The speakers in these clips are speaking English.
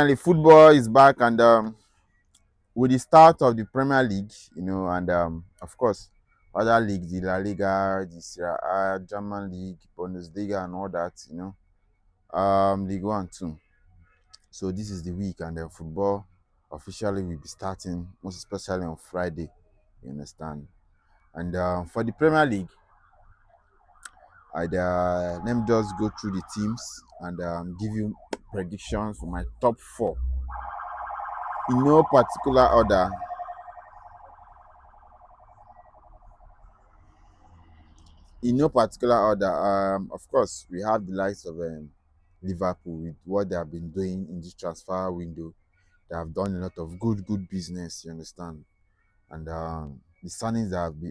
Finally, football is back, and with the start of the Premier League, and of course, other leagues, the La Liga, the Serie A, German League, Bundesliga, and all that, League One too. So this is the week, and then football officially will be starting, most especially on Friday. You understand? And for the Premier League, let me just go through the teams and give you predictions for my top four in no particular order. In no particular order. Of course, we have the likes of Liverpool with what they have been doing in this transfer window. They have done a lot of good business. You understand? And the signings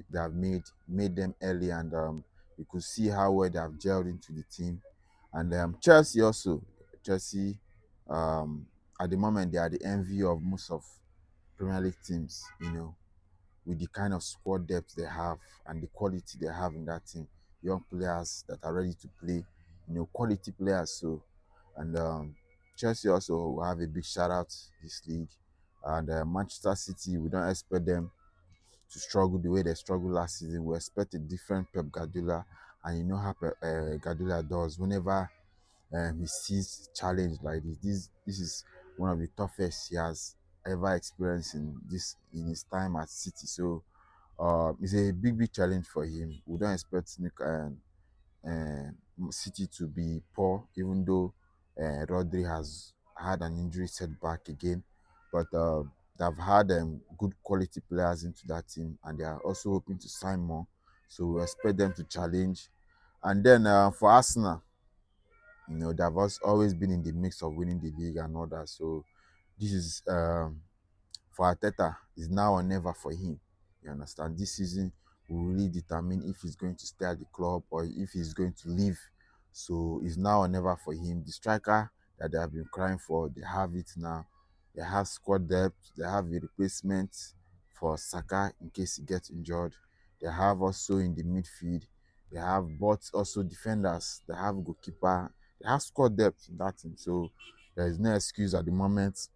they have made them early, and you could see how well they have gelled into the team. And Chelsea also, Chelsea, um, at the moment they are the envy of most of Premier League teams. With the kind of squad depth they have and the quality they have in that team, young players that are ready to play, quality players. So, and Chelsea also will have a big shout out this league. And Manchester City, we don't expect them to struggle the way they struggled last season. We expect a different Pep Guardiola, and you know how Guardiola does whenever he sees challenge like this. This is one of the toughest he has ever experienced in his time at City. So it's a big challenge for him. We don't expect City to be poor, even though Rodri has had an injury setback again. But they've had good quality players into that team, and they are also hoping to sign more. So we expect them to challenge. And then for Arsenal, they've always been in the mix of winning the league and all that. So this is for Arteta, is now or never for him. You understand? This season will really determine if he's going to stay at the club or if he's going to leave. So it's now or never for him. The striker that they have been crying for, they have it now. They have squad depth. They have a replacement for Saka in case he gets injured. They have also in the midfield. They have both also defenders. They have goalkeeper. They have squad depth in that team. So there is no excuse at the moment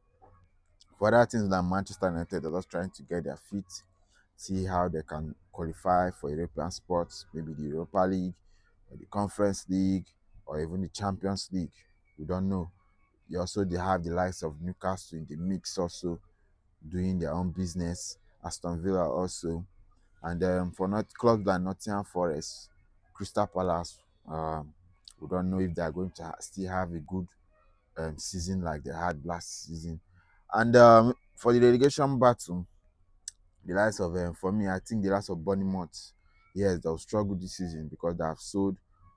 for other teams like Manchester United. They're just trying to get their feet, see how they can qualify for European sports, maybe the Europa League, or the Conference League, or even the Champions League. We don't know. They have the likes of Newcastle in the mix, also doing their own business. Aston Villa also, and for not clubs like Nottingham Forest, Crystal Palace. We don't know if they are going to still have a good season like they had last season. And for the relegation battle, the likes of for me, I think the likes of Bournemouth, yes, they'll struggle this season because they have sold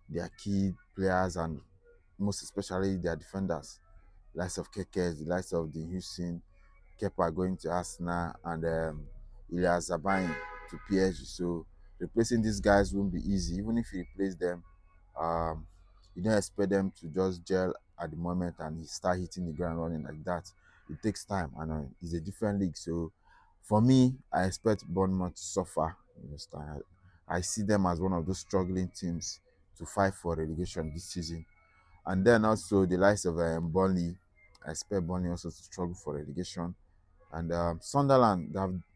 their key players and most especially their defenders. The likes of Kekes, the likes of the Houston, Kepa going to Arsenal, and Ilya Zabain to PSG. So replacing these guys won't be easy. Even if you replace them, um, you don't expect them to just gel at the moment and start hitting the ground running like that. It takes time, and it's a different league. So for me, I expect Bournemouth to suffer. You understand? I see them as one of those struggling teams to fight for relegation this season. And then also the likes of Burnley. I expect Burnley also to struggle for relegation. And Sunderland,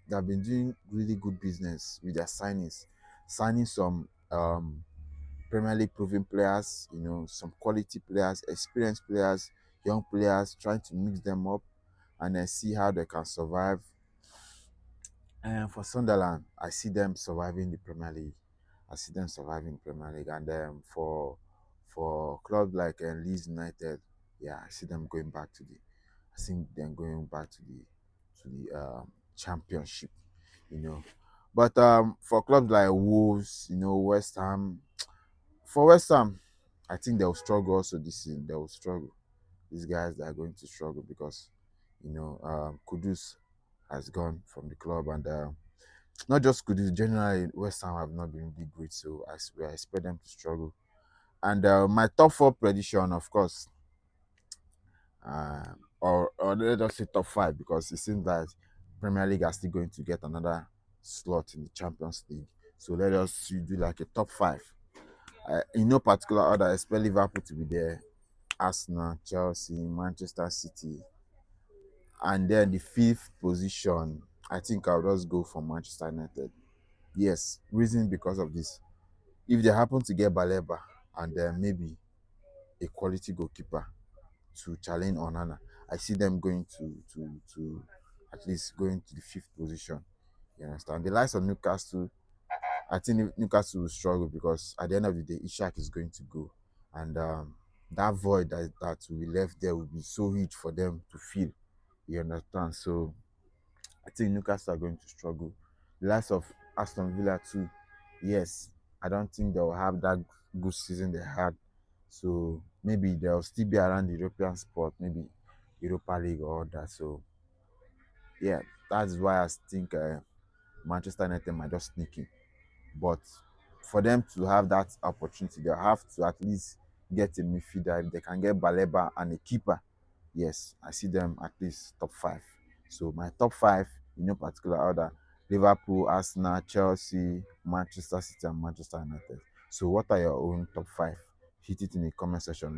they've been doing really good business with their signings, signing some Premier League proven players, some quality players, experienced players, young players, trying to mix them up and then see how they can survive. And for Sunderland, I see them surviving the Premier League. I see them surviving the Premier League, and for clubs like Leeds United, yeah, I see them going back to the. I think them going back to the championship, you know. But for clubs like Wolves, West Ham, for West Ham, I think they'll struggle also this season. They will struggle. These guys they are going to struggle because Kudus has gone from the club, and not just Kudus, generally West Ham have not been really great. So I expect them to struggle. And my top four prediction, of course, or let us say top five because it seems that Premier League are still going to get another slot in the Champions League. So let us do like a top five. In no particular order, I expect Liverpool to be there, Arsenal, Chelsea, Manchester City. And then the fifth position, I think I'll just go for Manchester United. Yes, reason because of this. If they happen to get Baleba and then maybe a quality goalkeeper to challenge Onana, I see them going to at least going to the fifth position. You understand? The likes of Newcastle, I think Newcastle will struggle because at the end of the day, Ishak is going to go, and that void that will be left there will be so huge for them to fill. You understand? So I think Newcastle are going to struggle. The likes of Aston Villa too. Yes, I don't think they'll have that good season they had. So maybe they'll still be around the European spot, maybe Europa League or that. So yeah, that's why I think Manchester United might just sneak in. But for them to have that opportunity, they'll have to at least get a midfielder. If they can get Baleba and a keeper, yes, I see them at least top five. So my top five, in no particular order: Liverpool, Arsenal, Chelsea, Manchester City, and Manchester United. So what are your own top five? Hit it in the comment section.